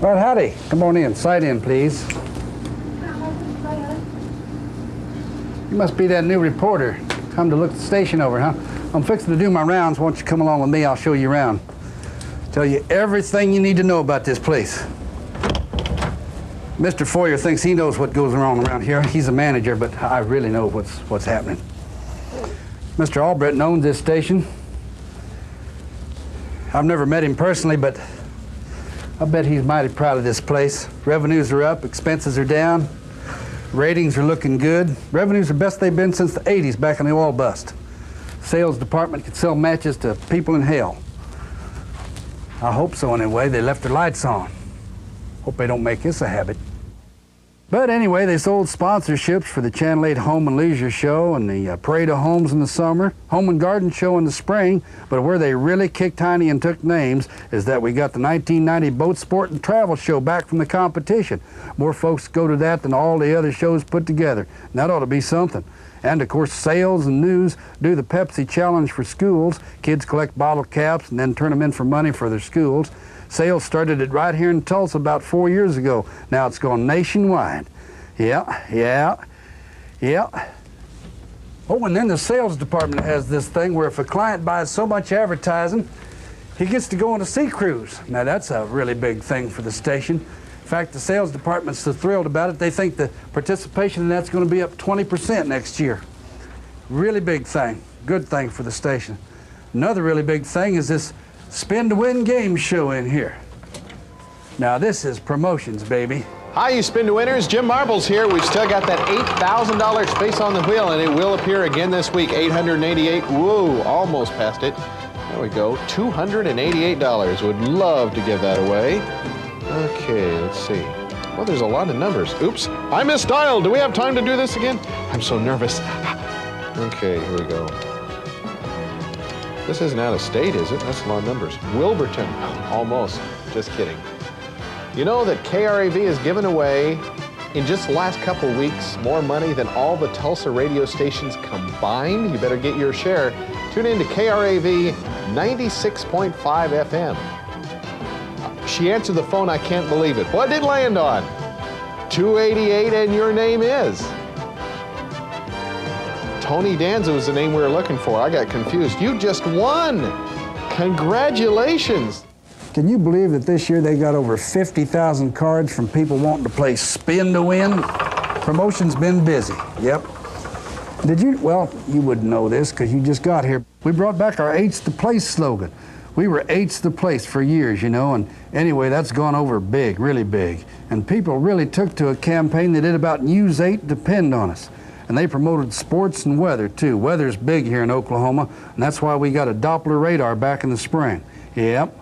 Well, howdy. Come on in. Sight in, please. You must be that new reporter. Come to look the station over, huh? I'm fixing to do my rounds. Why don't you come along with me? I'll show you around. Tell you everything you need to know about this place. Mr. Foyer thinks he knows what goes on around here. He's a manager, but I really know what's happening. Mr. Albritton owns this station. I've never met him personally, but I bet he's mighty proud of this place. Revenues are up, expenses are down, ratings are looking good. Revenues are best they've been since the 80s, back in the oil bust. Sales department could sell matches to people in hell. I hope so anyway. They left their lights on. Hope they don't make this a habit. But anyway, they sold sponsorships for the Channel 8 Home and Leisure Show and the Parade of Homes in the summer, Home and Garden Show in the spring, but where they really kicked tiny and took names is that we got the 1990 Boat Sport and Travel Show back from the competition. More folks go to that than all the other shows put together. And that ought to be something. And of course, sales and news do the Pepsi Challenge for schools. Kids collect bottle caps and then turn them in for money for their schools. Sales started it right here in Tulsa about 4 years ago. Now it's gone nationwide. Yeah. Oh, and then the sales department has this thing where if a client buys so much advertising, he gets to go on a sea cruise. Now that's a really big thing for the station. In fact, the sales department's so thrilled about it, they think the participation in that's going to be up 20% next year. Really big thing, good thing for the station. Another really big thing is this Spin to Win game show in here. Now this is promotions, baby. Hi, you Spin to Winners. Jim Marbles here. We've still got that $8,000 space on the wheel, and it will appear again this week. 888. Whoa, almost passed it. There we go. $288. Would love to give that away. Okay, let's see. Well, there's a lot of numbers. Oops, I misdialed. Do we have time to do this again? I'm so nervous. Okay, here we go. This isn't out of state, is it? That's a lot of numbers. Wilburton, almost. Just kidding. You know that KRAV has given away, in just the last couple weeks, more money than all the Tulsa radio stations combined? You better get your share. Tune in to KRAV 96.5 FM. She answered the phone, I can't believe it. What did it land on? 288, and your name is? Tony Danza was the name we were looking for. I got confused. You just won! Congratulations! Can you believe that this year they got over 50,000 cards from people wanting to play Spin to Win? Promotion's been busy, yep. Did you, well, you wouldn't know this because you just got here. We brought back our Eight's the Place slogan. We were Eight's the Place for years, you know, and anyway, that's gone over big, really big. And people really took to a campaign they did about News 8 Depend on Us. And they promoted sports and weather, too. Weather's big here in Oklahoma, and that's why we got a Doppler radar back in the spring. Yep,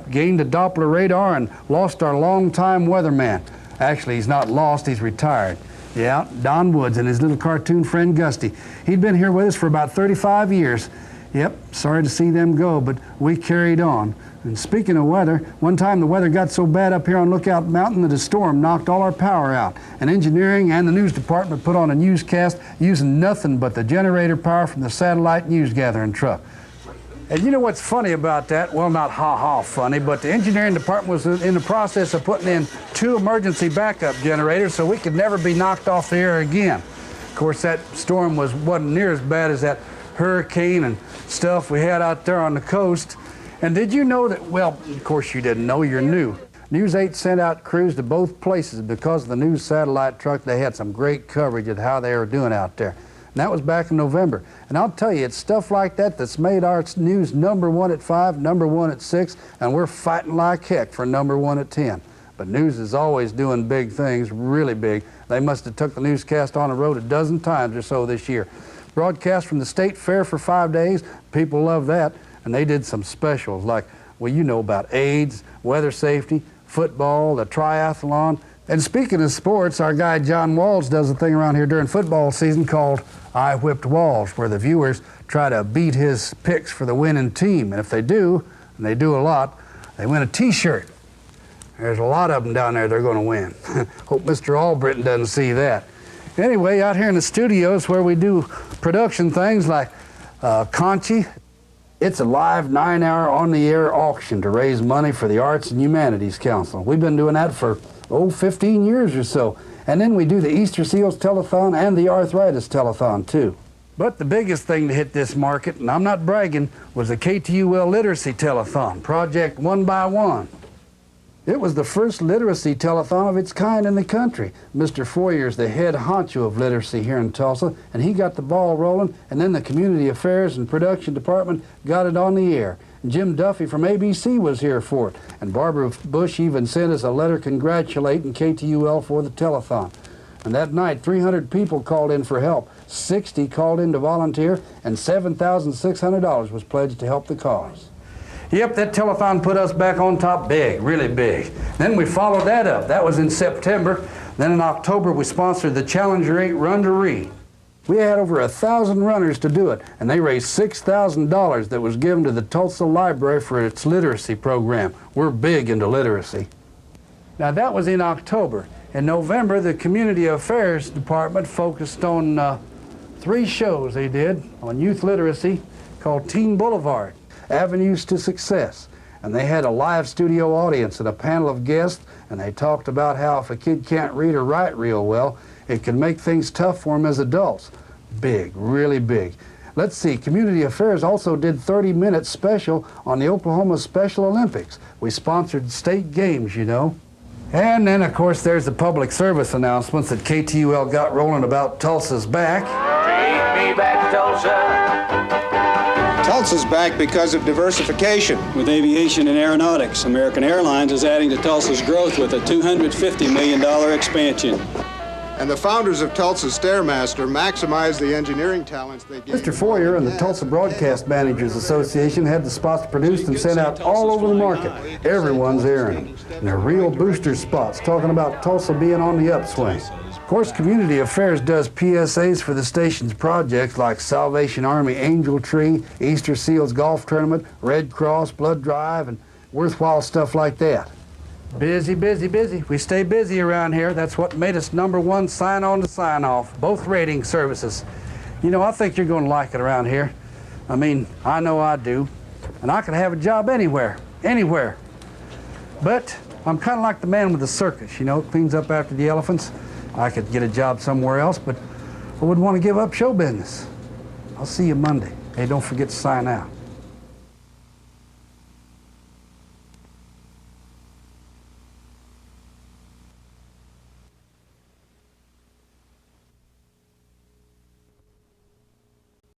gained a Doppler radar and lost our longtime weatherman. Actually, he's not lost, he's retired. Yeah, Don Woods and his little cartoon friend Gusty. He'd been here with us for about 35 years. Yep, sorry to see them go, but we carried on. And speaking of weather, one time the weather got so bad up here on Lookout Mountain that a storm knocked all our power out. And engineering and the news department put on a newscast using nothing but the generator power from the satellite news gathering truck. And you know what's funny about that? Well, not ha-ha funny, but the engineering department was in the process of putting in 2 emergency backup generators so we could never be knocked off the air again. Of course, that storm wasn't near as bad as that hurricane and stuff we had out there on the coast. And did you know that, well, of course you didn't know, you're new. News 8 sent out crews to both places because of the news satellite truck. They had some great coverage of how they were doing out there. And that was back in November. And I'll tell you, it's stuff like that that's made our news #1 at 5, #1 at 6, and we're fighting like heck for #1 at 10. But news is always doing big things, really big. They must have took the newscast on the road a dozen times or so this year. Broadcast from the state fair for 5 days. People love that. And they did some specials like, well, you know about AIDS, weather safety, football, the triathlon. And speaking of sports, our guy John Walls does a thing around here during football season called I Whipped Walls, where the viewers try to beat his picks for the winning team. And if they do, and they do a lot, they win a t-shirt. There's a lot of them down there they're going to win. Hope Mr. Albritton doesn't see that. Anyway, out here in the studios where we do production things like Conchi, It's a live 9-hour on-the-air auction to raise money for the Arts and Humanities Council. We've been doing that for, 15 years or so. And then we do the Easter Seals Telethon and the Arthritis Telethon, too. But the biggest thing to hit this market, and I'm not bragging, was the KTUL Literacy Telethon, Project 1 by 1. It was the first literacy telethon of its kind in the country. Mr. Foyer's the head honcho of literacy here in Tulsa, and he got the ball rolling, and then the Community Affairs and Production Department got it on the air. Jim Duffy from ABC was here for it, and Barbara Bush even sent us a letter congratulating KTUL for the telethon. And that night, 300 people called in for help, 60 called in to volunteer, and $7,600 was pledged to help the cause. Yep, that telethon put us back on top big, really big. Then we followed that up. That was in September. Then in October, we sponsored the Challenger 8 Run to Read. We had over 1,000 runners to do it, and they raised $6,000 that was given to the Tulsa Library for its literacy program. We're big into literacy. Now, that was in October. In November, the Community Affairs Department focused on 3 shows they did on youth literacy called Teen Boulevard, Avenues to Success. And they had a live studio audience and a panel of guests, and they talked about how if a kid can't read or write real well, it can make things tough for them as adults. Big, really big. Let's see, Community Affairs also did 30-minute special on the Oklahoma Special Olympics. We sponsored state games, you know. And then, of course, there's the public service announcements that KTUL got rolling about Tulsa's back. Take me back to Tulsa. Tulsa's back because of diversification. With aviation and aeronautics, American Airlines is adding to Tulsa's growth with a $250 million expansion. And the founders of Tulsa Stairmaster maximize the engineering talents they gain. Mr. Foyer and the Tulsa Broadcast Managers Association had the spots produced and sent out all over the market. Everyone's airing them. And they're real booster spots, talking about Tulsa being on the upswing. Of course, Community Affairs does PSAs for the station's projects like Salvation Army Angel Tree, Easter Seals Golf Tournament, Red Cross, Blood Drive, and worthwhile stuff like that. Busy, busy, busy. We stay busy around here. That's what made us #1 sign-on to sign-off, both rating services. You know, I think you're going to like it around here. I mean, I know I do. And I could have a job anywhere, anywhere. But I'm kind of like the man with the circus, you know, cleans up after the elephants. I could get a job somewhere else, but I wouldn't want to give up show business. I'll see you Monday. Hey, don't forget to sign out.